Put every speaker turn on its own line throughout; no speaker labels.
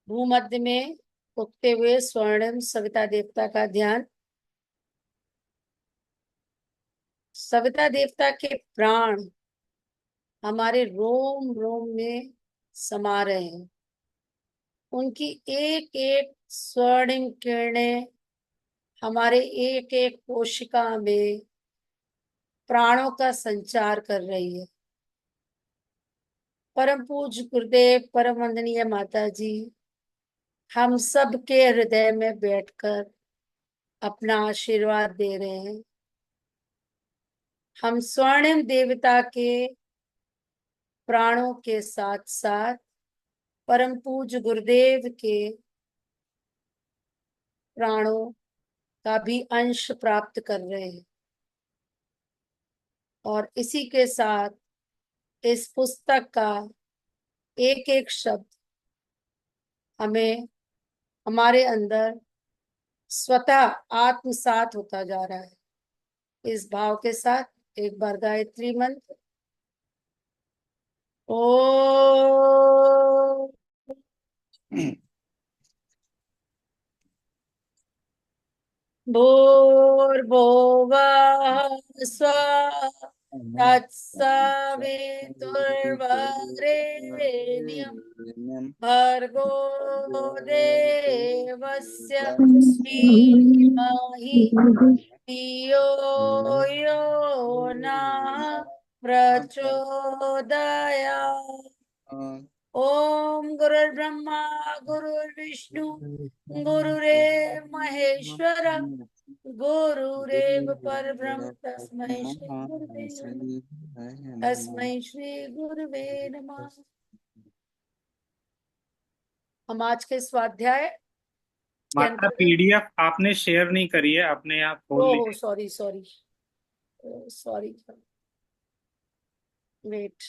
भूमध्य में उगते हुए स्वर्णिम सविता देवता का ध्यान। सविता देवता के प्राण हमारे रोम रोम में समा रहे हैं। उनकी एक एक स्वर्णिम किरणें हमारे एक एक कोशिका में प्राणों का संचार कर रही है। परम पूज्य गुरुदेव, परम वंदनीय माता जी, हम सब के हृदय में बैठकर अपना आशीर्वाद दे रहे हैं। हम स्वर्णिम देवता के प्राणों के साथ साथ परम पूज्य गुरुदेव के प्राणों का भी अंश प्राप्त कर रहे हैं। और इसी के साथ इस पुस्तक का एक एक शब्द हमें हमारे अंदर स्वतः आत्मसात होता जा रहा है। इस भाव के साथ एक बार गायत्री मंत्र। ओ भूर्भुवः स्वः तत्सवितुर्वरेण्यं भर्गो देवस्य धीमहि धियो यो नः प्रचोदयात्। ओम गुरुर्ब्रह्मा गुरुर्विष्णु गुरुरेव महेश्वर गुरुरेव परब्रह्म तस्मै श्री गुरुवे नमः। हम आज के स्वाध्याय के
माता
अंतर्गत
पीडीएफ आपने शेयर नहीं करी है, अपने आप खोल ली।
Oh sorry sorry sorry wait.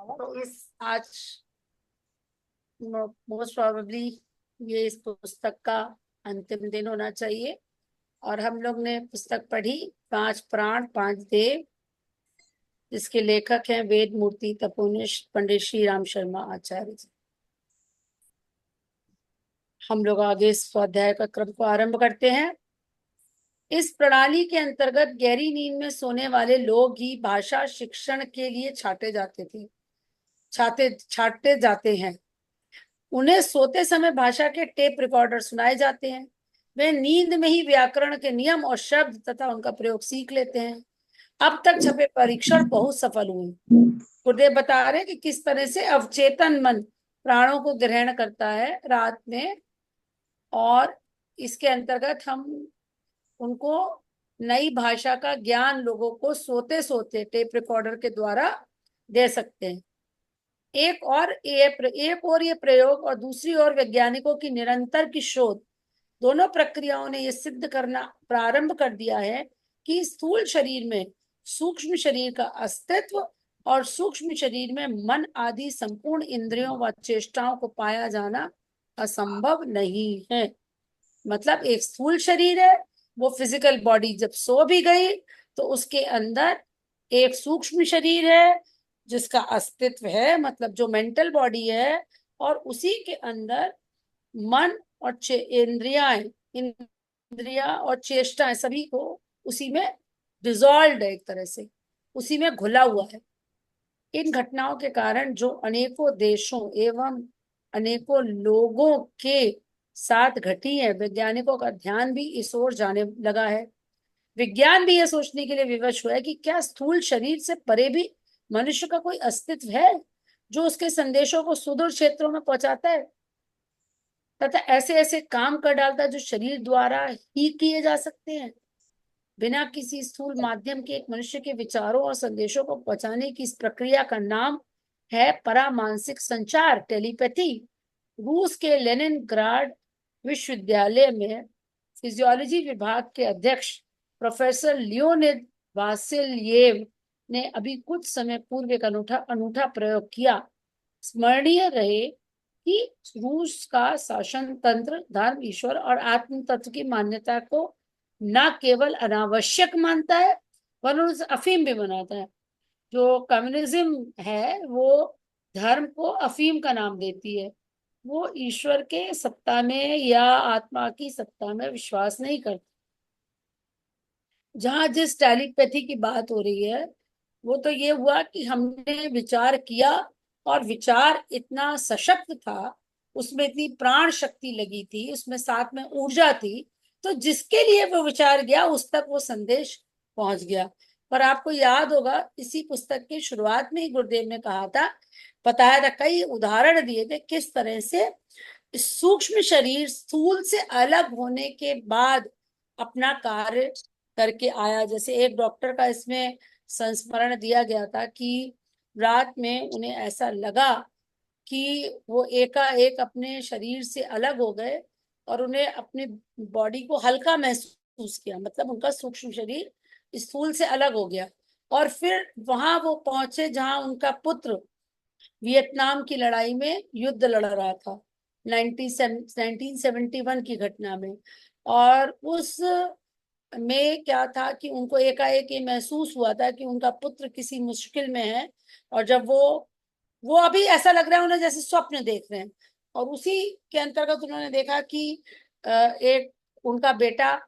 तो इस आज मोस्ट प्रोबेबली ये इस पुस्तक का अंतिम दिन होना चाहिए। और हम लोग ने पुस्तक पढ़ी 5 प्राण 5 देव, जिसके लेखक हैं वेद मूर्ति तपोनिष्ठ पंडित श्री राम शर्मा आचार्य जी। हम लोग आगे इस स्वाध्याय का क्रम को आरंभ करते हैं। इस प्रणाली के अंतर्गत गहरी नींद में सोने वाले लोग ही भाषा शिक्षण के लिए छाटे जाते हैं। उन्हें सोते समय भाषा के टेप रिकॉर्डर सुनाए जाते हैं। वे नींद में ही व्याकरण के नियम और शब्द तथा उनका प्रयोग सीख लेते हैं। अब तक छपे परीक्षण बहुत सफल हुए। गुरुदेव बता रहे कि किस तरह से अवचेतन मन प्राणों को ग्रहण करता है रात में, और इसके अंतर्गत हम उनको नई भाषा का ज्ञान लोगों को सोते सोते टेप रिकॉर्डर के द्वारा दे सकते हैं। एक और ये प्रयोग और दूसरी ओर वैज्ञानिकों की निरंतर की शोध, दोनों प्रक्रियाओं ने यह सिद्ध करना प्रारंभ कर दिया है कि स्थूल शरीर में सूक्ष्म शरीर का अस्तित्व और सूक्ष्म शरीर में मन आदि संपूर्ण इंद्रियों व चेष्टाओं को पाया जाना असंभव नहीं है। मतलब एक स्थूल शरीर है, वो फिजिकल बॉडी जब सो भी गई तो उसके अंदर एक सूक्ष्म शरीर है जिसका अस्तित्व है, मतलब जो मेंटल बॉडी है, और उसी के अंदर मन और इंद्रिया और चेष्टाएं सभी को उसी में डिजॉल्व है, एक तरह से उसी में घुला हुआ है। इन घटनाओं के कारण जो अनेकों देशों एवं अनेकों लोगों के साथ घटी है, वैज्ञानिकों का ध्यान भी इस ओर जाने लगा है। विज्ञान भी यह सोचने के लिए विवश हुआ है कि क्या स्थूल शरीर से परे भी मनुष्य का कोई अस्तित्व है जो उसके संदेशों को सुदूर क्षेत्रों में पहुंचाता है तथा ऐसे ऐसे काम कर डालता है जो शरीर द्वारा ही किए जा सकते हैं। बिना किसी स्थूल माध्यम के एक मनुष्य के विचारों और संदेशों को पहुंचाने की इस प्रक्रिया का नाम है परामानसिक संचार, टेलीपैथी। रूस के लेनिनग्राड विश्वविद्यालय में फिजियोलॉजी विभाग के अध्यक्ष प्रोफेसर लियोनिद वासिल्येव ने अभी कुछ समय पूर्व एक अनूठा अनूठा प्रयोग किया। स्मरणीय रहे कि रूस का शासन तंत्र धर्म, ईश्वर और आत्म तत्व की मान्यता को न केवल अनावश्यक मानता है वरन उसे अफीम भी बनाता है। जो कम्युनिज्म है वो धर्म को अफीम का नाम देती है। वो ईश्वर के सत्ता में या आत्मा की सत्ता में विश्वास नहीं करता। जहां जिस टेलीपैथी की बात हो रही है वो तो ये हुआ कि हमने विचार किया और विचार इतना सशक्त था, उसमें इतनी प्राण शक्ति लगी थी, उसमें साथ में ऊर्जा थी, तो जिसके लिए वो विचार गया उस तक वो संदेश पहुंच गया। पर आपको याद होगा इसी पुस्तक की शुरुआत में ही गुरुदेव ने कहा था, बताया था, कई उदाहरण दिए थे किस तरह से सूक्ष्म शरीर स्थूल से अलग होने के बाद अपना कार्य करके आया। जैसे एक डॉक्टर का इसमें संस्मरण दिया गया था कि रात में उन्हें ऐसा लगा कि वो एकाएक अपने शरीर से अलग हो गए और उन्हें अपने बॉडी को हल्का महसूस किया, मतलब उनका सूक्ष्म शरीर स्थूल से अलग हो गया। और फिर वहां वो पहुंचे जहां उनका पुत्र वियतनाम की लड़ाई में युद्ध लड़ रहा था, 1971 की घटना में। और उस में क्या था कि उनको एकाएक ये महसूस हुआ था कि उनका पुत्र किसी मुश्किल में है। और जब वो अभी ऐसा लग रहा है उन्हें जैसे स्वप्न देख रहे हैं। और उसी के अंतर्गत उन्होंने देखा कि एक उनका बेटा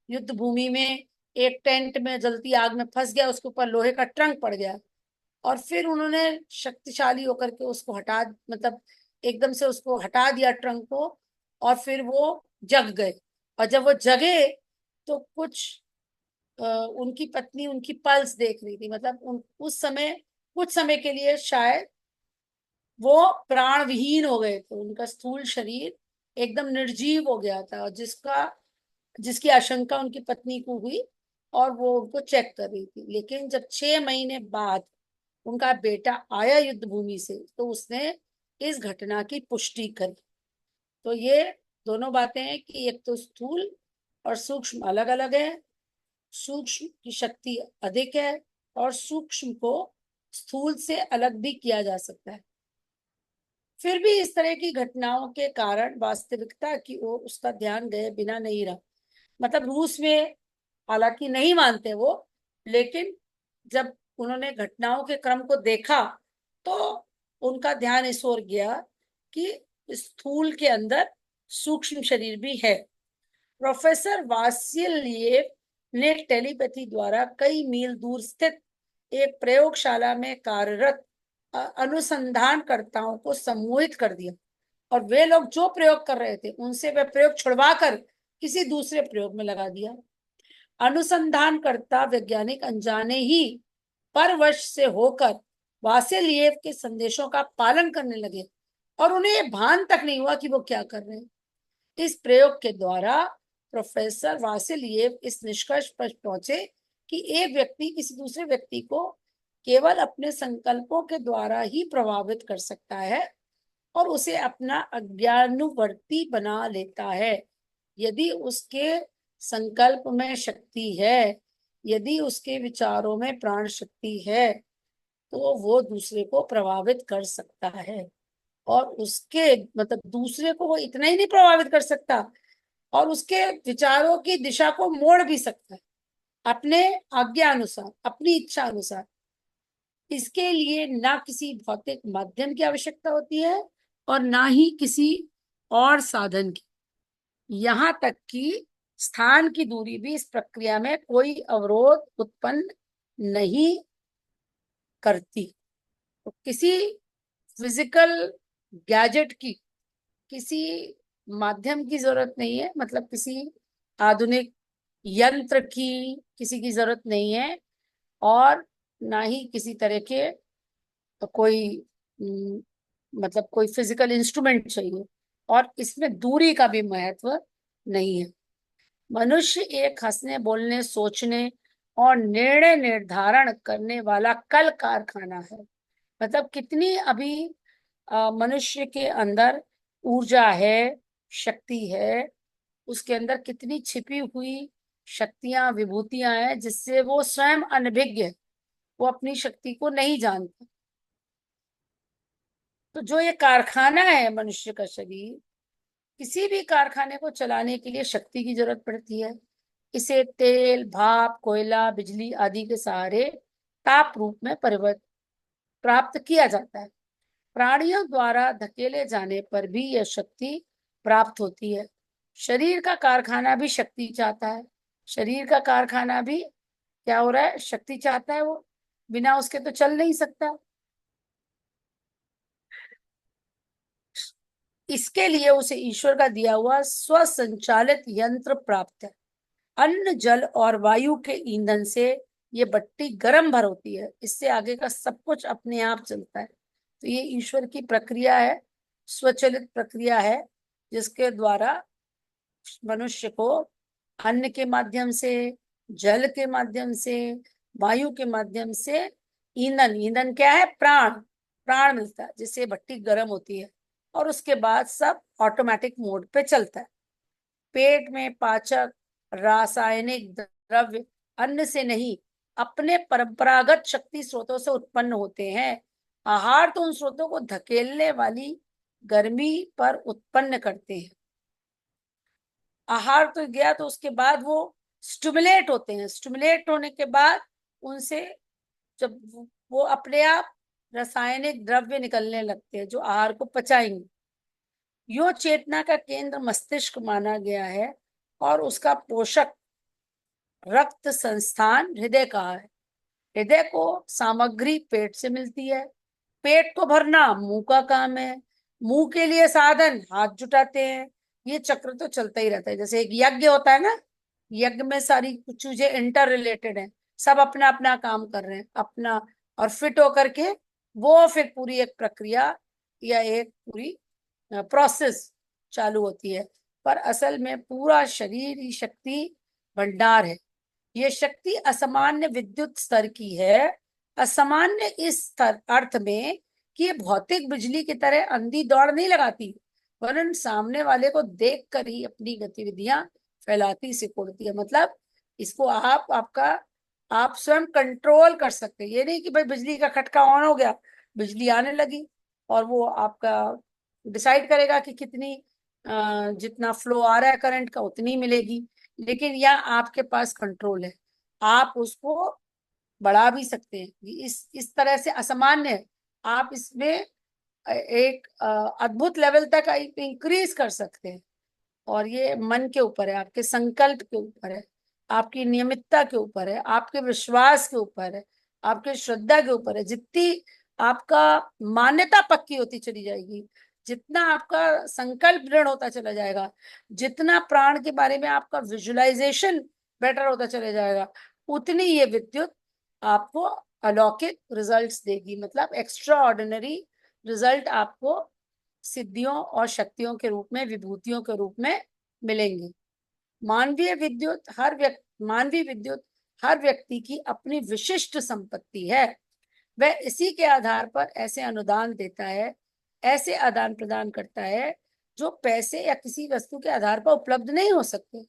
युद्ध भूमि में एक टेंट में जलती आग में फंस गया, उसके ऊपर लोहे का ट्रंक पड़ गया। और फिर उन्होंने शक्तिशाली होकर के उसको मतलब एकदम से उसको हटा दिया ट्रंक को। और फिर वो जग गए। और जब वो जगे तो उनकी पत्नी उनकी पल्स देख रही थी, मतलब उस समय कुछ समय के लिए शायद वो प्राण विहीन हो गए थे, उनका स्थूल शरीर एकदम निर्जीव हो गया था, और जिसकी आशंका उनकी पत्नी को हुई। और वो उनको चेक कर रही थी। लेकिन जब 6 महीने बाद उनका बेटा आया युद्ध भूमि से तो उसने इस घटना की पुष्टि करी। तो ये दोनों बातें हैं कि एक तो स्थूल और सूक्ष्म अलग अलग है, सूक्ष्म की शक्ति अधिक है और सूक्ष्म को स्थूल से अलग भी किया जा सकता है। फिर भी इस तरह की घटनाओं के कारण वास्तविकता की ओर उसका ध्यान गए बिना नहीं रहा। मतलब रूस में हालांकि नहीं मानते वो, लेकिन जब उन्होंने घटनाओं के क्रम को देखा तो उनका ध्यान इस ओर गया कि स्थूल के अंदर सूक्ष्म शरीर भी है। प्रोफेसर वासिल्येव ने टेलीपैथी द्वारा कई मील दूर स्थित एक प्रयोगशाला में कार्यरत अनुसंधानकर्ताओं को सम्मोहित कर दिया। और वे लोग जो प्रयोग कर रहे थे उनसे वह प्रयोग छुड़वाकर किसी दूसरे प्रयोग में लगा दिया। अनुसंधानकर्ता वैज्ञानिक अनजाने ही परवश से होकर वासिलिएव के संदेशों का पालन करने लगे और उन्हें ये भान तक नहीं हुआ कि वो क्या कर रहे हैं। इस प्रयोग के द्वारा प्रोफेसर वासिलिएव इस निष्कर्ष पर पहुंचे कि एक व्यक्ति किसी दूसरे व्यक्ति को केवल अपने संकल्पों के द्वारा ही प्रभावित कर सकता है और उसे अपना अज्ञानुवर्ती बना लेता है। यदि उसके संकल्प में शक्ति है, यदि उसके विचारों में प्राण शक्ति है, तो वो दूसरे को प्रभावित कर सकता है। और उसके मतलब दूसरे को वो इतना ही नहीं प्रभावित कर सकता, और उसके विचारों की दिशा को मोड़ भी सकता है अपने आज्ञा अनुसार, अपनी इच्छा अनुसार। इसके लिए ना किसी भौतिक माध्यम की आवश्यकता होती है और ना ही किसी और साधन की। यहाँ तक कि स्थान की दूरी भी इस प्रक्रिया में कोई अवरोध उत्पन्न नहीं करती। तो किसी फिजिकल गैजेट की, किसी माध्यम की जरूरत नहीं है, मतलब किसी आधुनिक यंत्र की किसी की जरूरत नहीं है। और ना ही किसी तरह के कोई मतलब कोई फिजिकल इंस्ट्रूमेंट चाहिए। और इसमें दूरी का भी महत्व नहीं है। मनुष्य एक हंसने बोलने सोचने और निर्णय निर्धारण करने वाला कल कारखाना है। मतलब कितनी अभी मनुष्य के अंदर ऊर्जा है, शक्ति है, उसके अंदर कितनी छिपी हुई शक्तियां विभूतियां हैं, जिससे वो स्वयं अनभिज्ञ है, वो अपनी शक्ति को नहीं जानता। तो जो ये कारखाना है मनुष्य का शरीर, किसी भी कारखाने को चलाने के लिए शक्ति की जरूरत पड़ती है। इसे तेल, भाप, कोयला, बिजली आदि के सहारे ताप रूप में परिवर्तित प्राप्त किया जाता है। प्राणियों द्वारा धकेले जाने पर भी यह शक्ति प्राप्त होती है। शरीर का कारखाना भी शक्ति चाहता है। शरीर का कारखाना भी क्या हो रहा है, शक्ति चाहता है। वो बिना उसके तो चल नहीं सकता। इसके लिए उसे ईश्वर का दिया हुआ स्वसंचालित यंत्र प्राप्त है। अन्न, जल और वायु के ईंधन से ये भट्टी गर्म भर होती है। इससे आगे का सब कुछ अपने आप चलता है। तो ये ईश्वर की प्रक्रिया है, स्वचालित प्रक्रिया है, जिसके द्वारा मनुष्य को अन्न के माध्यम से, जल के माध्यम से, वायु के माध्यम से ईंधन, ईंधन क्या है, प्राण, प्राण मिलता है, जिससे भट्टी गर्म होती है। और उसके बाद सब ऑटोमेटिक मोड पे चलता है। पेट में पाचक रासायनिक द्रव्य अन्न से नहीं, अपने परंपरागत शक्ति स्रोतों से उत्पन्न होते हैं। आहार तो उन स्रोतों को धकेलने वाली गर्मी पर उत्पन्न करते हैं। आहार तो गया, तो उसके बाद वो स्टिमुलेट होते हैं। स्टिमुलेट होने के बाद उनसे जब वो अपने आप रासायनिक द्रव्य निकलने लगते हैं जो आहार को पचाएंगे। यो चेतना का केंद्र मस्तिष्क माना गया है और उसका पोषक रक्त संस्थान हृदय कहा है। हृदय को सामग्री पेट से मिलती है। पेट को भरना मुंह का काम है। मुंह के लिए साधन हाथ जुटाते हैं। ये चक्र तो चलता ही रहता है। जैसे एक यज्ञ होता है ना, यज्ञ में सारी कुछ चीजें इंटर रिलेटेड है, सब अपना अपना काम कर रहे हैं अपना, और फिट होकर के वो फिर पूरी एक प्रक्रिया या एक पूरी प्रोसेस चालू होती है। पर असल में पूरा शरीर ही शक्ति भंडार है। ये शक्ति असामान्य विद्युत स्तर की है। असामान्य इस स्तर अर्थ में कि ये भौतिक बिजली की तरह अंधी दौड़ नहीं लगाती, वरन सामने वाले को देख कर ही अपनी गतिविधियां फैलाती सिकुड़ती है। मतलब इसको आप स्वयं कंट्रोल कर सकते हैं। ये नहीं कि भाई बिजली का खटका ऑन हो गया, बिजली आने लगी, और वो आपका डिसाइड करेगा कि कितनी जितना फ्लो आ रहा है करंट का उतनी मिलेगी। लेकिन यह आपके पास कंट्रोल है, आप उसको बढ़ा भी सकते हैं। इस तरह से असामान्य है। आप इसमें एक अद्भुत लेवल तक इंक्रीज कर सकते हैं। और ये मन के ऊपर है, आपके संकल्प के ऊपर है, आपकी नियमितता के ऊपर है, आपके विश्वास के ऊपर है, आपके श्रद्धा के ऊपर है। जितनी आपका मान्यता पक्की होती चली जाएगी, जितना आपका संकल्प दृढ़ होता चला जाएगा, जितना प्राण के बारे में आपका विजुअलाइजेशन बेटर होता चला जाएगा, उतनी ये विद्युत आपको अलौकिक रिजल्ट्स देगी। मतलब एक्स्ट्रा ऑर्डिनरी रिजल्ट आपको सिद्धियों और शक्तियों के रूप में, विभूतियों के रूप में मिलेंगे। मानवीय विद्युत हर व्यक्ति की अपनी विशिष्ट संपत्ति है। वह इसी के आधार पर ऐसे अनुदान देता है, ऐसे आदान प्रदान करता है जो पैसे या किसी वस्तु के आधार पर उपलब्ध नहीं हो सकते।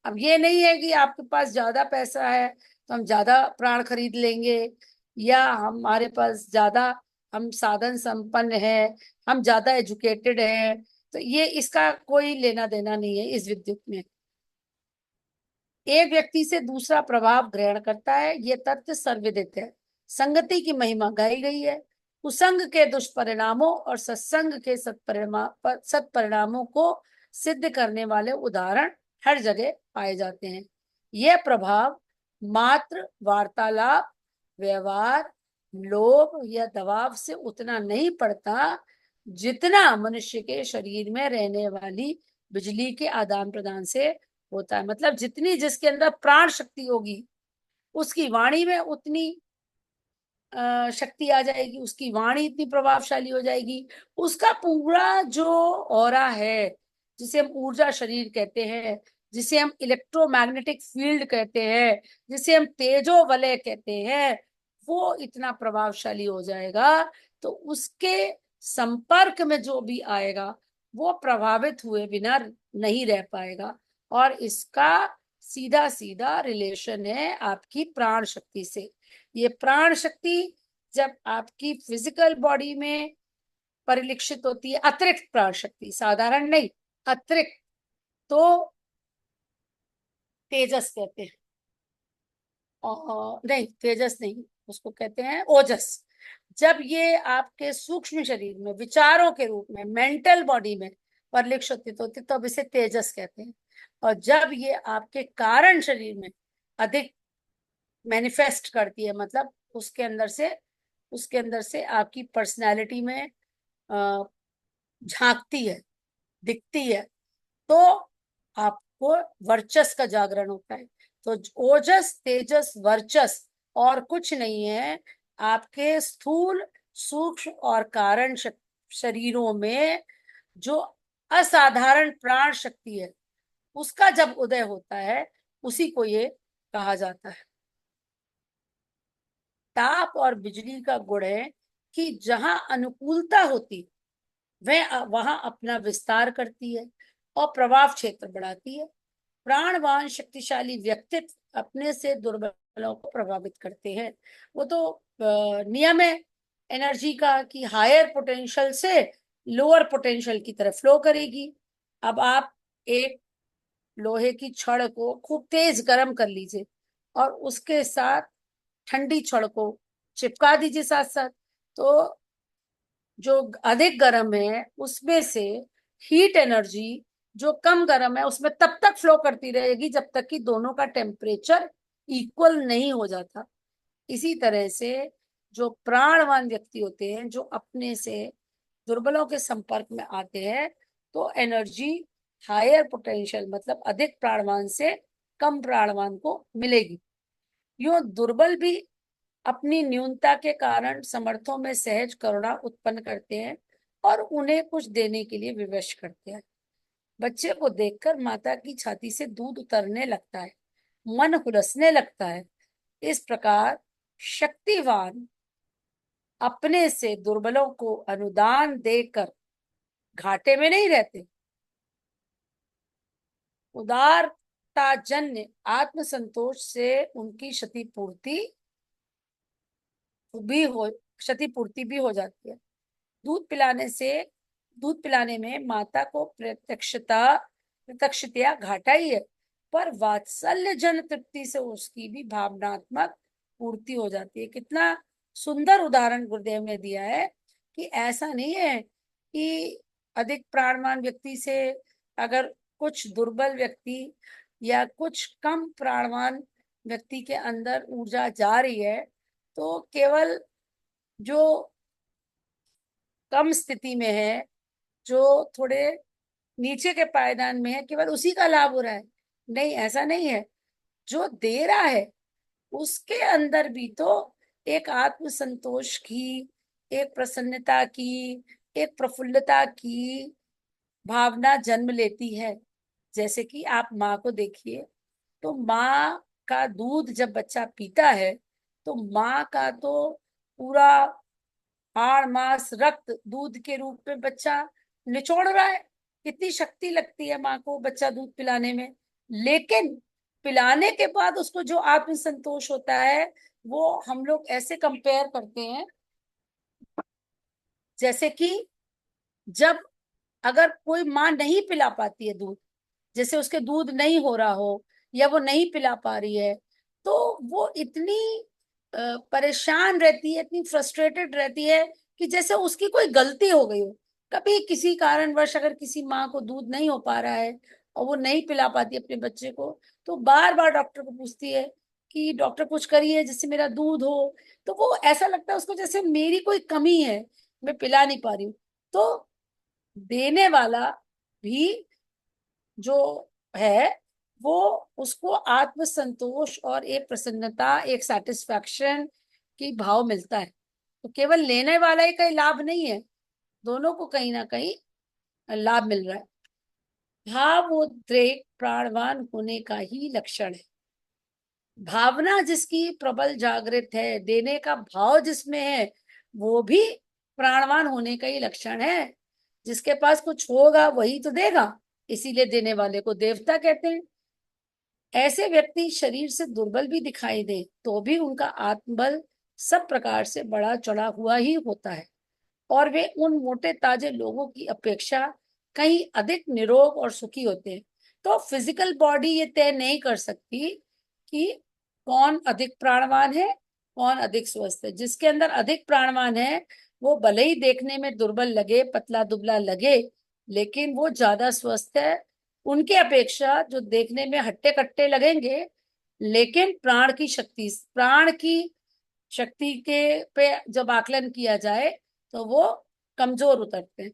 अब ये नहीं है कि आपके पास ज्यादा पैसा है तो हम ज्यादा प्राण खरीद लेंगे, या हमारे पास ज्यादा, हम साधन संपन्न है, हम ज्यादा एजुकेटेड है, तो ये इसका कोई लेना देना नहीं है इस विद्युत में। एक व्यक्ति से दूसरा प्रभाव ग्रहण करता है, ये तथ्य सर्वविदित है। संगति की महिमा गाई गई है। कुसंग के दुष्परिणामों और सत्संग के सत्परिणामों को सिद्ध करने वाले उदाहरण हर जगह पाए जाते हैं। यह प्रभाव मात्र वार्तालाप, व्यवहार, लोभ या दबाव से उतना नहीं पड़ता जितना मनुष्य के शरीर में रहने वाली बिजली के आदान प्रदान से होता है। मतलब जितनी जिसके अंदर प्राण शक्ति होगी, उसकी वाणी में उतनी शक्ति आ जाएगी, उसकी वाणी इतनी प्रभावशाली हो जाएगी। उसका पूरा जो ऑरा है, जिसे हम ऊर्जा शरीर कहते हैं, जिसे हम इलेक्ट्रोमैग्नेटिक फील्ड कहते हैं, जिसे हम तेजो वलय कहते हैं, वो इतना प्रभावशाली हो जाएगा तो उसके संपर्क में जो भी आएगा वो प्रभावित हुए बिना नहीं रह पाएगा। और इसका सीधा सीधा रिलेशन है आपकी प्राण शक्ति से। ये प्राण शक्ति जब आपकी फिजिकल बॉडी में परिलक्षित होती है, अतिरिक्त प्राण शक्ति, साधारण नहीं, अतिरिक्त, तो तेजस कहते हैं। नहीं, तेजस नहीं, उसको कहते हैं ओजस। जब ये आपके सूक्ष्म शरीर में विचारों के रूप में मेंटल बॉडी में परिलक्षित होती है तब इसे तेजस कहते हैं। और जब ये आपके कारण शरीर में अधिक मैनिफेस्ट करती है, मतलब उसके अंदर से आपकी पर्सनालिटी में झांकती है, दिखती है, तो आपको वर्चस का जागरण होता है। तो ओजस, तेजस, वर्चस और कुछ नहीं है, आपके स्थूल, सूक्ष्म और कारण शरीरों में जो असाधारण प्राण शक्ति है, उसका जब उदय होता है, उसी को ये कहा जाता है। ताप और बिजली का गुण है कि जहां अनुकूलता होती वह वहां अपना विस्तार करती है और प्रभाव क्षेत्र बढ़ाती है। प्राणवान शक्तिशाली व्यक्तित्व अपने से दुर्बलों को प्रभावित करते हैं। वो तो नियम है एनर्जी का कि हायर पोटेंशियल से लोअर पोटेंशियल की तरफ फ्लो करेगी। अब आप एक लोहे की छड़ को खूब तेज गर्म कर लीजिए और उसके साथ ठंडी छड़ को चिपका दीजिए साथ साथ, तो जो अधिक गर्म है उसमें से हीट एनर्जी जो कम गर्म है उसमें तब तक फ्लो करती रहेगी जब तक कि दोनों का टेम्परेचर इक्वल नहीं हो जाता। इसी तरह से जो प्राणवान व्यक्ति होते हैं, जो अपने से दुर्बलों के संपर्क में आते हैं, तो एनर्जी हायर पोटेंशियल मतलब अधिक प्राणवान से कम प्राणवान को मिलेगी। यूं दुर्बल भी अपनी न्यूनता के कारण समर्थों में सहज करुणा उत्पन्न करते हैं और उन्हें कुछ देने के लिए विवश करते हैं। बच्चे को देखकर माता की छाती से दूध उतरने लगता है, मन हुलसने लगता है। इस प्रकार शक्तिवान अपने से दुर्बलों को अनुदान देकर घाटे में नहीं रहते। उदारता जन्य आत्मसंतोष से उनकी क्षतिपूर्ति भी हो जाती है। दूध पिलाने में माता को प्रत्यक्षतया घाटा ही है, पर वात्सल्य जन तृप्ति से उसकी भी भावनात्मक पूर्ति हो जाती है। कितना सुंदर उदाहरण गुरुदेव ने दिया है कि ऐसा नहीं है कि अधिक प्राणवान व्यक्ति से अगर कुछ दुर्बल व्यक्ति या कुछ कम प्राणवान व्यक्ति के अंदर ऊर्जा जा रही है तो केवल जो कम स्थिति में है, जो थोड़े नीचे के पायदान में है, केवल उसी का लाभ हो रहा है। नहीं, ऐसा नहीं है। जो दे रहा है उसके अंदर भी तो एक आत्म संतोष की, एक प्रसन्नता की, एक प्रफुल्लता की भावना जन्म लेती है। जैसे कि आप माँ को देखिए, तो माँ का दूध जब बच्चा पीता है तो माँ का तो पूरा हाड़ मांस रक्त दूध के रूप में बच्चा निचोड़ रहा है। कितनी शक्ति लगती है माँ को बच्चा दूध पिलाने में। लेकिन पिलाने के बाद उसको जो आत्म संतोष होता है वो हम लोग ऐसे कंपेयर करते हैं जैसे कि जब अगर कोई माँ नहीं पिला पाती है दूध, जैसे उसके दूध नहीं हो रहा हो या वो नहीं पिला पा रही है, तो वो इतनी परेशान रहती है, इतनी फ्रस्ट्रेटेड रहती है कि जैसे उसकी कोई गलती हो गई हो। कभी किसी कारणवश अगर किसी माँ को दूध नहीं हो पा रहा है और वो नहीं पिला पाती अपने बच्चे को, तो बार बार डॉक्टर को पूछती है कि डॉक्टर कुछ करिए जिससे मेरा दूध हो। तो वो ऐसा लगता है उसको जैसे मेरी कोई कमी है, मैं पिला नहीं पा रही हूँ। तो देने वाला भी जो है वो उसको आत्म संतोष और एक प्रसन्नता, एक सेटिस्फैक्शन की भाव मिलता है। तो केवल लेने वाला ही कहीं लाभ नहीं है, दोनों को कहीं ना कहीं लाभ मिल रहा है। भावोद्रेक प्राणवान होने का ही लक्षण है। भावना जिसकी प्रबल जागृत है, देने का भाव जिसमें है, वो भी प्राणवान होने का ही लक्षण है। जिसके पास कुछ होगा वही तो देगा। इसीलिए देने वाले को देवता कहते हैं। ऐसे व्यक्ति शरीर से दुर्बल भी दिखाई दे तो भी उनका आत्मबल सब प्रकार से बढ़ा चढ़ा हुआ ही होता है, और वे उन मोटे ताजे लोगों की अपेक्षा कहीं अधिक निरोग और सुखी होते हैं। तो फिजिकल बॉडी ये तय नहीं कर सकती कि कौन अधिक प्राणवान है, कौन अधिक स्वस्थ है। जिसके अंदर अधिक प्राणवान है वो भले ही देखने में दुर्बल लगे, पतला दुबला लगे, लेकिन वो ज्यादा स्वस्थ है उनके अपेक्षा जो देखने में हट्टे कट्टे लगेंगे, लेकिन प्राण की शक्ति के पे जब आकलन किया जाए तो वो कमजोर उतरते हैं।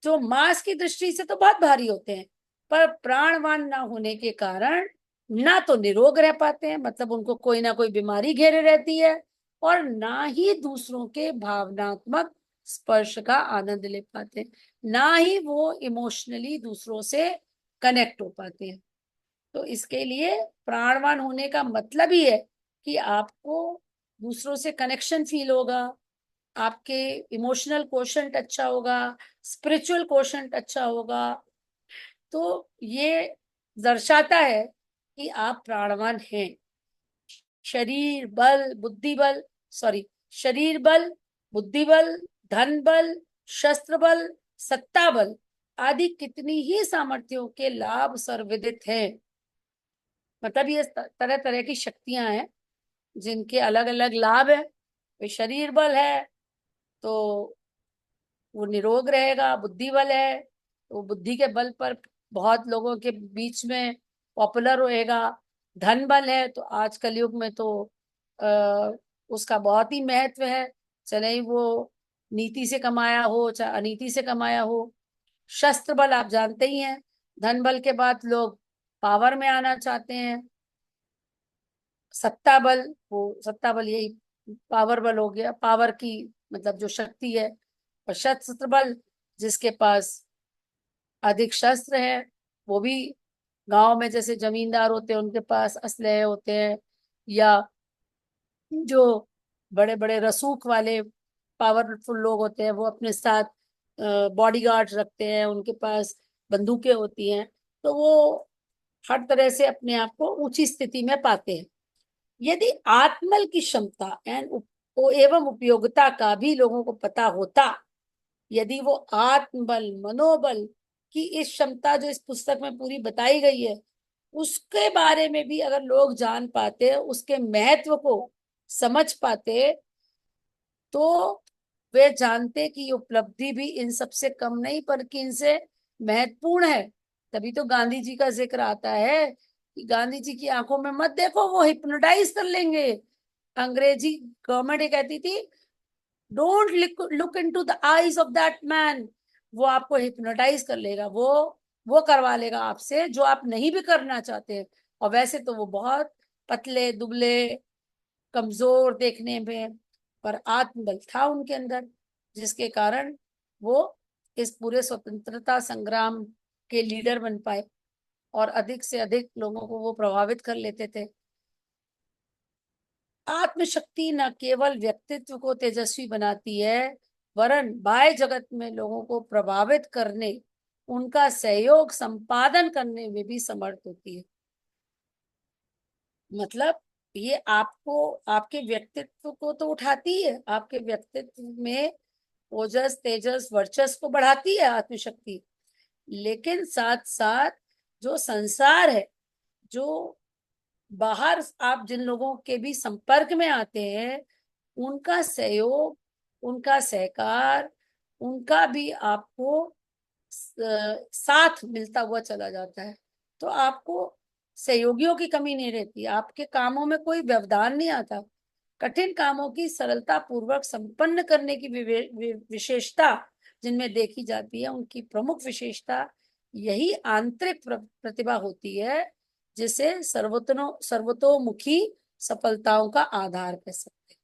जो मांस की दृष्टि से तो बहुत भारी होते हैं, पर प्राणवान ना होने के कारण ना तो निरोग रह पाते हैं, मतलब उनको कोई ना कोई बीमारी घेरे रहती है, और ना ही दूसरों के भावनात्मक स्पर्श का आनंद ले पाते हैं, ना ही वो इमोशनली दूसरों से कनेक्ट हो पाते हैं। तो इसके लिए प्राणवान होने का मतलब ही है कि आपको दूसरों से कनेक्शन फील होगा, आपके इमोशनल कोशंट अच्छा होगा, स्पिरिचुअल कोशंट अच्छा होगा। तो ये दर्शाता है कि आप प्राणवान हैं। शरीर बल बुद्धि बल सॉरी शरीर बल, बुद्धि बल, धन बल, शस्त्र बल, सत्ता बल आदि कितनी ही सामर्थ्यों के लाभ सर्वविदित हैं। मतलब ये तरह तरह की शक्तियां हैं जिनके अलग अलग लाभ है। तो शरीर बल है तो वो निरोग रहेगा, बुद्धि बल है तो बुद्धि के बल पर बहुत लोगों के बीच में पॉपुलर होएगा। धन बल है तो आज कलयुग में तो आ, उसका बहुत ही महत्व है, चाहे ही वो नीति से कमाया हो चाहे अनीति से कमाया हो। शस्त्र बल आप जानते ही हैं, धन बल के बाद लोग पावर में आना चाहते हैं। सत्ता बल यही पावर बल हो गया, पावर की मतलब जो शक्ति है। और शस्त्र बल जिसके पास अधिक शस्त्र है, वो भी गांव में जैसे जमींदार होते हैं उनके पास असलहे होते हैं, या जो बड़े बड़े रसूख वाले पावरफुल लोग होते हैं वो अपने साथ बॉडीगार्ड रखते हैं, उनके पास बंदूकें होती हैं। तो वो हर तरह से अपने आप को ऊंची स्थिति में पाते हैं। यदि आत्मबल की क्षमता एवं उपयोगिता का भी लोगों को पता होता, यदि वो आत्मबल मनोबल की इस क्षमता जो इस पुस्तक में पूरी बताई गई है उसके बारे में भी अगर लोग जान पाते, उसके महत्व को समझ पाते, तो वे जानते कि ये उपलब्धि भी इन सबसे कम नहीं बल्कि इनसे महत्वपूर्ण है। तभी तो गांधी जी का जिक्र आता है कि गांधी जी की आंखों में मत देखो, वो हिप्नोटाइज कर लेंगे। अंग्रेजी गवर्नमेंट ये कहती थी, don't look into the eyes of that man. वो आपको हिप्नोटाइज कर लेगा, वो करवा लेगा आपसे जो आप नहीं भी करना चाहते हैं। और वैसे तो वो बहुत पतले दुबले कमजोर देखने में, पर आत्मबल था उनके अंदर, जिसके कारण वो इस पूरे स्वतंत्रता संग्राम के लीडर बन पाए और अधिक से अधिक लोगों को वो प्रभावित कर लेते थे। आत्मशक्ति न केवल व्यक्तित्व को तेजस्वी बनाती है, वरन बाह्य जगत में लोगों को प्रभावित करने, उनका सहयोग संपादन करने में भी समर्थ होती है। मतलब ये आपको आपके व्यक्तित्व को तो उठाती है, आपके व्यक्तित्व में ओजस तेजस वर्चस्व को बढ़ाती है आत्मशक्ति, लेकिन साथ साथ जो संसार है, जो बाहर आप जिन लोगों के भी संपर्क में आते हैं, उनका सहयोग, उनका सहकार, उनका भी आपको साथ मिलता हुआ चला जाता है। तो आपको सहयोगियों की कमी नहीं रहती, आपके कामों में कोई व्यवधान नहीं आता। कठिन कामों की सरलता पूर्वक संपन्न करने की विशेषता जिनमें देखी जाती है, उनकी प्रमुख विशेषता यही आंतरिक प्रतिभा होती है, जिसे सर्वतोमुखी सफलताओं का आधार कह सकते हैं।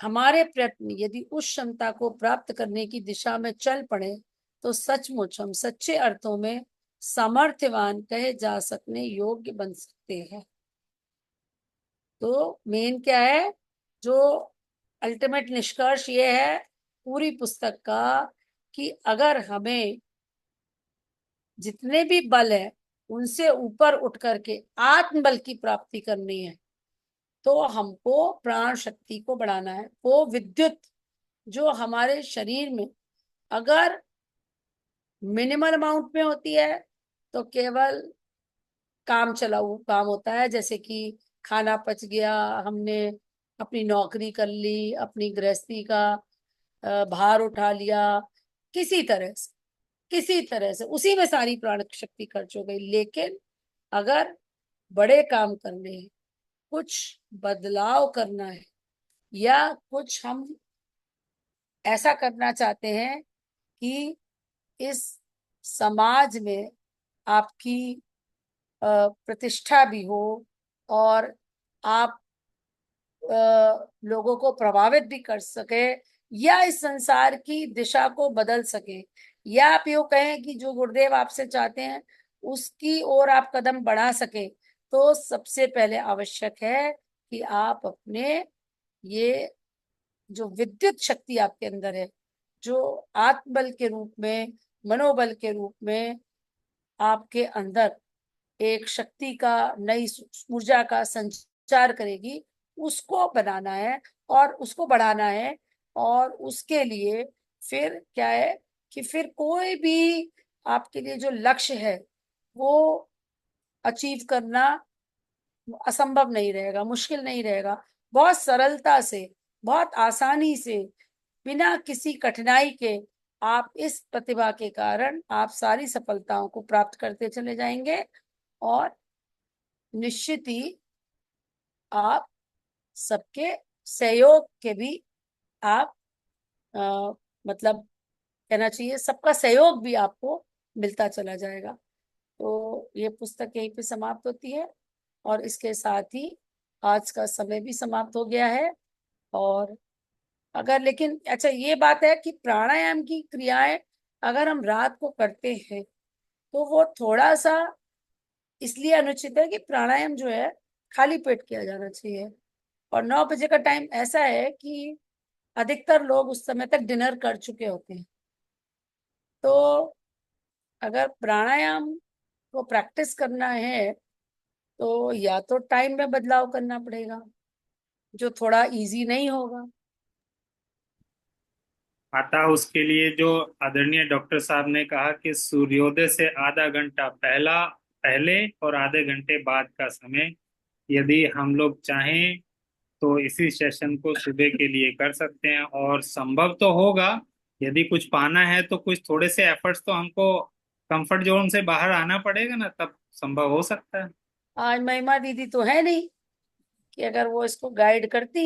हमारे प्रयत्न यदि उस क्षमता को प्राप्त करने की दिशा में चल पड़े तो सचमुच हम सच्चे अर्थों में सामर्थ्यवान कहे जा सकने योग्य बन सकते हैं। तो मेन क्या है, जो अल्टीमेट निष्कर्ष ये है पूरी पुस्तक का, कि अगर हमें जितने भी बल है उनसे ऊपर उठ करके आत्मबल की प्राप्ति करनी है, तो हमको प्राण शक्ति को बढ़ाना है। वो विद्युत जो हमारे शरीर में अगर मिनिमल अमाउंट में होती है तो केवल काम चलाऊ काम होता है, जैसे कि खाना पच गया, हमने अपनी नौकरी कर ली, अपनी गृहस्थी का भार उठा लिया, किसी तरह से किसी तरह से उसी में सारी प्राण शक्ति खर्च हो गई। लेकिन अगर बड़े काम करने हैं, कुछ बदलाव करना है, या कुछ हम ऐसा करना चाहते हैं कि इस समाज में आपकी प्रतिष्ठा भी हो, और आप लोगों को प्रभावित भी कर सके, या इस संसार की दिशा को बदल सके, या आप यूं कहें कि जो गुरुदेव आपसे चाहते हैं उसकी ओर आप कदम बढ़ा सके, तो सबसे पहले आवश्यक है कि आप अपने ये जो विद्युत शक्ति आपके अंदर है, जो आत्मबल के रूप में, मनोबल के रूप में आपके अंदर एक शक्ति का, नई ऊर्जा का संचार करेगी, उसको बनाना है और उसको बढ़ाना है। और उसके लिए फिर क्या है कि फिर कोई भी आपके लिए जो लक्ष्य है वो अचीव करना असंभव नहीं रहेगा, मुश्किल नहीं रहेगा। बहुत सरलता से, बहुत आसानी से, बिना किसी कठिनाई के आप इस प्रतिभा के कारण आप सारी सफलताओं को प्राप्त करते चले जाएंगे। और निश्चित ही आप सबके सहयोग के भी आप मतलब कहना चाहिए सबका सहयोग भी आपको मिलता चला जाएगा। तो ये पुस्तक यहीं पे समाप्त होती है, और इसके साथ ही आज का समय भी समाप्त हो गया है। और अगर, लेकिन अच्छा ये बात है कि प्राणायाम की क्रियाएं अगर हम रात को करते हैं तो वो थोड़ा सा इसलिए अनुचित है कि प्राणायाम जो है खाली पेट किया जाना चाहिए। और 9 बजे का टाइम ऐसा है कि अधिकतर लोग उस समय तक डिनर कर चुके होते हैं। तो अगर प्राणायाम को प्रैक्टिस करना है तो या तो टाइम में बदलाव करना पड़ेगा, जो थोड़ा इजी नहीं होगा।
अतः उसके लिए जो आदरणीय डॉक्टर साहब ने कहा कि सूर्योदय से आधा घंटा पहला पहले और आधे घंटे बाद का समय यदि हम लोग चाहें तो इसी सेशन को सुबह के लिए कर सकते हैं, और संभव तो होगा। यदि कुछ पाना है तो कुछ थोड़े से एफर्ट्स तो हमको कंफर्ट जोन से बाहर आना पड़ेगा ना, तब संभव हो सकता है।
आज महिमा दीदी तो है नहीं कि अगर वो इसको गाइड करती।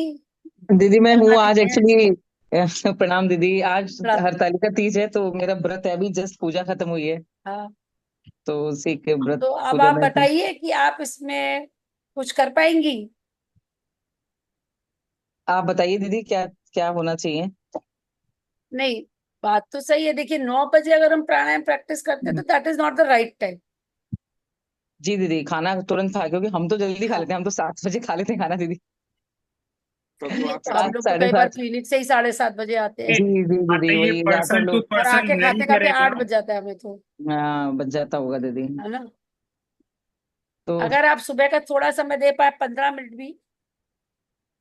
दीदी मैं हूँ
महिमा
आज
दीदी है।
एक्चुअली। प्रणाम दीदी। आज
प्रणाम।
हरतालिका तीज है तो मेरा व्रत है, अभी जस्ट पूजा खत्म हुई है
हाँ,
तो उसी के व्रत
तो अब
पूजा
आप
में थी।
बताइए कि आप इसमें कुछ कर पाएंगी।
आप बताइए दीदी क्या क्या होना चाहिए।
नहीं, बात तो सही है। देखिए, 9 बजे अगर हम प्राणायाम प्रैक्टिस करते हैं तो that is not the right time.
जी दीदी, खाना तुरंत खा, क्योंकि हम तो जल्दी खा
हाँ,
लेते हैं, हम तो 7 बजे खा लेते हैं खाना दीदी।
तो आप
हम
सात
लोग तो
साढ़े
कई बार
सात
क्लिनिक से ही 7:30 बजे आते हैं,
जी जी
हाँ,
दीदी,
तो ये
वही या तो
पर्सन टू
लोग।
और
पर्सन
आके
नहीं
खाते खाते
करेगा।
8 बज जाता है हमें तो,
हाँ, बच जाता होगा दीदी।
है ना।
तो
अगर आप सुबह का थोड़ा समय दे पाए, 15 मिनट भी,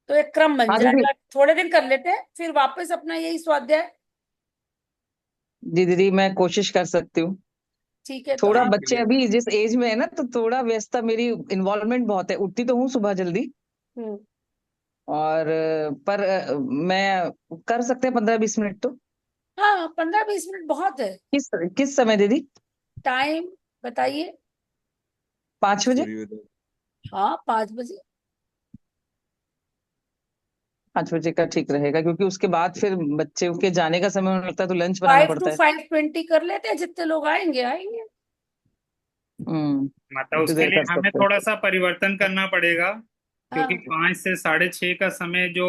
तो एक क्रम बन
हाँ दीदी।
जाएगा। थोड़े दिन कर लेते हैं, फिर वापस अपना यही स्वाध्याय।
जी दीदी, मैं कोशिश कर सकती हूँ।
ठीक है, तो
थोड़ा
आप।
बच्चे अभी जिस एज में है ना, तो थोड़ा व्यस्तता, मेरी इन्वॉल्वमेंट बहुत है। उठती तो हूँ सुबह जल्दी,
हम्म।
और पर मैं कर सकते हैं 15-20 मिनट तो।
हाँ, 15-20 मिनट बहुत है।
किस किस समय दीदी?
टाइम बताइए।
5 बजे?
हाँ, 5 बजे।
5 बजे का ठीक रहेगा, क्योंकि उसके बाद फिर बच्चे के जाने का समय होने लगता है तो लंच बनाना
5 to
पड़ता है।
5:20 कर लेते हैं, जितने लोग आएंगे आएंगे।
मतलब
उतनी
उसके
देर
लिए
कर
हमें
सकते हैं।
थोड़ा सा परिवर्तन करना पड़ेगा, क्योंकि
हाँ,
5 से 6:30 का समय जो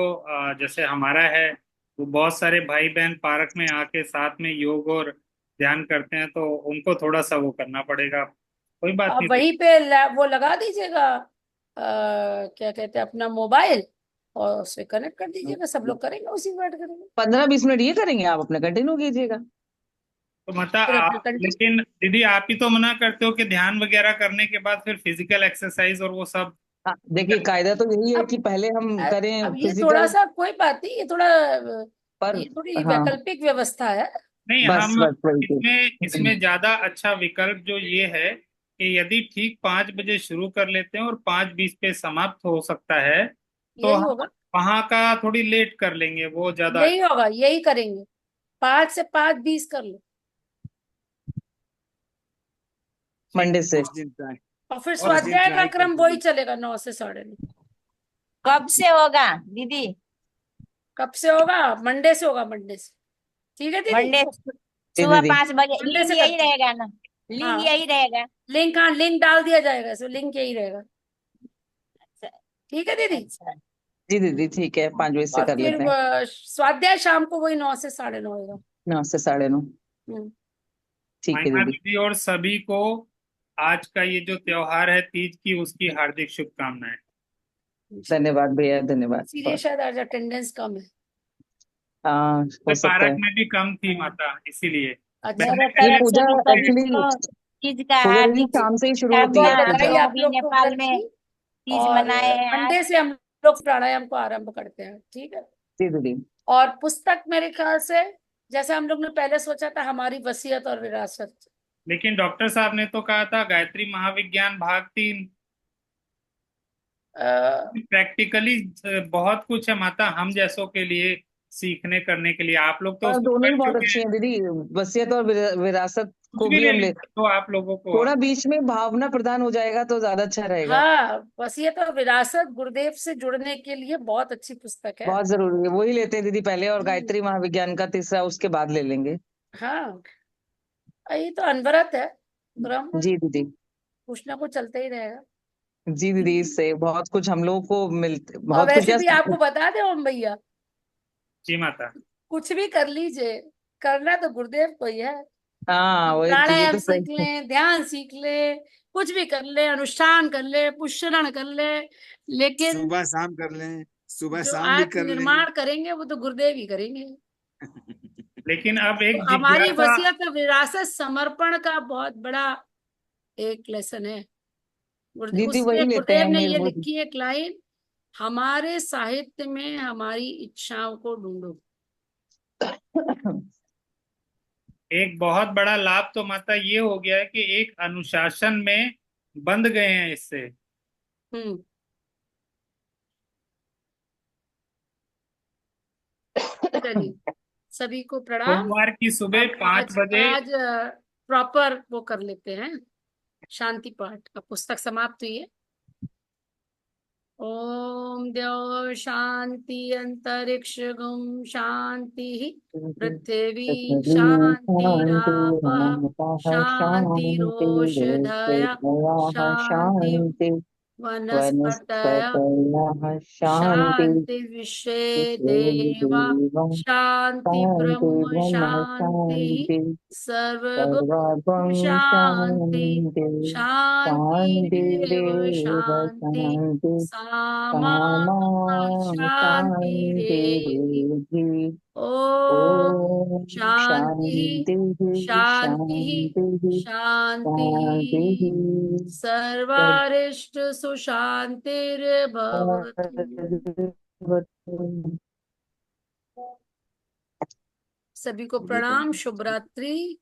जैसे हमारा है, वो बहुत सारे भाई बहन पार्क में आके साथ में योग और ध्यान करते हैं, तो उनको थोड़ा सा वो करना पड़ेगा। कोई बात
आप
नहीं।
वहीं पे वो लगा दीजिएगा, क्या कहते हैं, अपना मोबाइल, और उससे कनेक्ट कर दीजिएगा, सब लोग करेंगे, उसी में बैठ करेंगे।
15-20 मिनट ये करेंगे, आप अपना कंटिन्यू कीजिएगा।
तो मतलब
फिर अपना
आप,
कंटिन्यू।
लेकिन दीदी आप ही तो मना करते हो कि ध्यान वगैरह करने के बाद फिर फिजिकल एक्सरसाइज और वो सब।
हाँ देखिए, कायदा तो यही है
अब
कि पहले हम करें
अब ये थोड़ा
फिजिकल।
सा कोई बात नहीं, ये थोड़ा
पर
ये थोड़ी
हाँ,
वैकल्पिक व्यवस्था है।
नहीं,
बस
हम
बस वही
इसमें
थी।
इसमें ज्यादा अच्छा विकल्प जो ये है कि यदि ठीक 5 बजे शुरू कर लेते हैं और 5:20 पे समाप्त हो सकता है, तो
यही
हम
होगा,
वहां का थोड़ी लेट कर लेंगे, वो ज्यादा
यही
अच्छा।
होगा, यही करेंगे। 5 से 5:20 कर लो।
ठीक।
मंडे से।
उस दिन ट्राई
और फिर
और
उस दिन
स्वाध्याय का
ट्राई
क्रम
करके
वही
देख।
चलेगा, 9 से 9:30।
कब से होगा दीदी?
कब से होगा? मंडे से होगा, मंडे से। ठीक है दीदी।
मंडे
जी
सुबह
दीदी।
5 बजे।
मंडे
लिंक
से
यही
करते हैं।
रहेगा ना? लिंक
हाँ,
यही रहेगा?
लिंक, हाँ लिंक डाल दिया जाएगा, इसमें लिंक यही रहेगा।
अच्छा।
ठीक है दीदी।
अच्छा।
जी दीदी ठीक है, 5 बजे से
और
कर
फिर
लेते हैं।
स्वाध्याय शाम को वही 9 से 9:30 होगा।
9 से 9:30।
हम्म।
ठीक है
महिमा
दीदी।
दीदी और सभी को आज का ये जो त्योहार है तीज की, उसकी हार्दिक शुभकामनाएं।
जी।
धन्यवाद भैया, धन्यवाद
इसीलिए
बहुत।
शायद आज अटेंडेंस कम है।
हाँ, हो
मैं
सकता
पारक
है।
में भी कम थी माता, इसीलिए
अच्छा।
मेरे
ये
तरफ से
पूजा
भी सभी
एक्चुअली
को तीज का
पूजा दीदी
हार्दिक
शाम से ही शुरू
बहुत
होती
बहुत
है
शुभकामना। हम
पूजा।
बधाई
लोग
आप
भी
लोग को
नेपाल
व्रत
में
की।
तीज
और
मनाए हैं आज।
मंडे से हम लोग प्राणायाम को आरंभ करते हैं, ठीक है।
जी दीदी।
और पुस्तक मेरे ख्याल से, जैसे हम लोग ने पहले सोचा था, हमारी वसीयत और विरासत।
लेकिन डॉक्टर साहब ने तो कहा था गायत्री महाविज्ञान भाग 3।
अ,
प्रैक्टिकली बहुत कुछ है माता, हम जैसों के लिए सीखने करने के लिए। आप लोग तो
और
उसमें
दोनों ही
पढ़
बहुत
चुके
अच्छी
हैं।
हैं दीदी। वसीयत और विरासत
कुछ
को
भी
भी
ले
हम ले।
लीजिए तो आप लोगों को।
थोड़ा बीच में भावना प्रदान हो जाएगा तो ज्यादा अच्छा रहेगा।
हाँ, वसीयत और विरासत गुरुदेव से जुड़ने के लिए बहुत अच्छी पुस्तक है।
बहुत जरूरी है, वही लेते हैं दीदी पहले, और
हम्म।
गायत्री महाविज्ञान का तीसरा उसके बाद ले लेंगे।
हाँ, ये तो अनवरत है क्रम,
जी दीदी।
कुछ ना कुछ चलते ही रहेगा।
जी दीदी, इससे बहुत कुछ हम लोगों को मिलते,
और
बहुत कुछ
वैसे भी
जैसे।
आपको बता दें ओम भैया,
जी माता।
कुछ भी कर लीजिए, करना तो गुरुदेव को ही है।
हाँ वही तो, ये
प्राणायाम
तो
सीख
सही।
लें, ध्यान सीख ले, कुछ भी कर ले, अनुष्ठान कर ले, पुष्करण कर ले, लेकिन
सुबह शाम कर लें, सुबह
जो
शाम भी
आत्म
कर लें।
निर्माण करेंगे वो तो गुरुदेव ही करेंगे।
लेकिन अब
तो
एक
हमारी
जिज्ञासा।
वसीयत और विरासत समर्पण का बहुत बड़ा एक लेसन है। गुरुदेव,
दीदी
उसमें
वही लेते
गुरुदेव
हैं
ने
मेरे
ये
वो।
लिखी है एक लाइन, हमारे साहित्य में हमारी इच्छाओं को ढूंढो।
एक बहुत बड़ा लाभ तो माता ये हो गया है कि एक अनुशासन में बंध गए हैं इससे।
हम्म। चलिए, सभी को प्रणाम।
सोमवार की सुबह
अब
5 बजे।
आज प्रॉपर वो कर लेते हैं, शांति पाठ। अब पुस्तक समाप्त हुई है। ओम द्यौ शांति अंतरिक्ष गुम शांति, पृथ्वी शांतिराप शांतिरोषधय शांति
शांति
वनस्पतय
वनस्पतयः शांति।
शांति विश्वे देवा शांति
शांति
ब्रह्म
ब्रह्म
शांति
शांति।
सर्वगुण
सर्वं
शांति
शांति।
शांतिरेव
शान्तिरेव
शांति
शान्ति।
सामा
सामा
शांतिरेधि।
शान्तिरेधि।
ओम
ॐ
शांति
शान्तिः
शांति
शान्तिः
शांति,
शान्तिः।
सर्वारिष्ट सुशांतिर्भवतु।
तद्भवतु।
सभी को प्रणाम, शुभ रात्रि।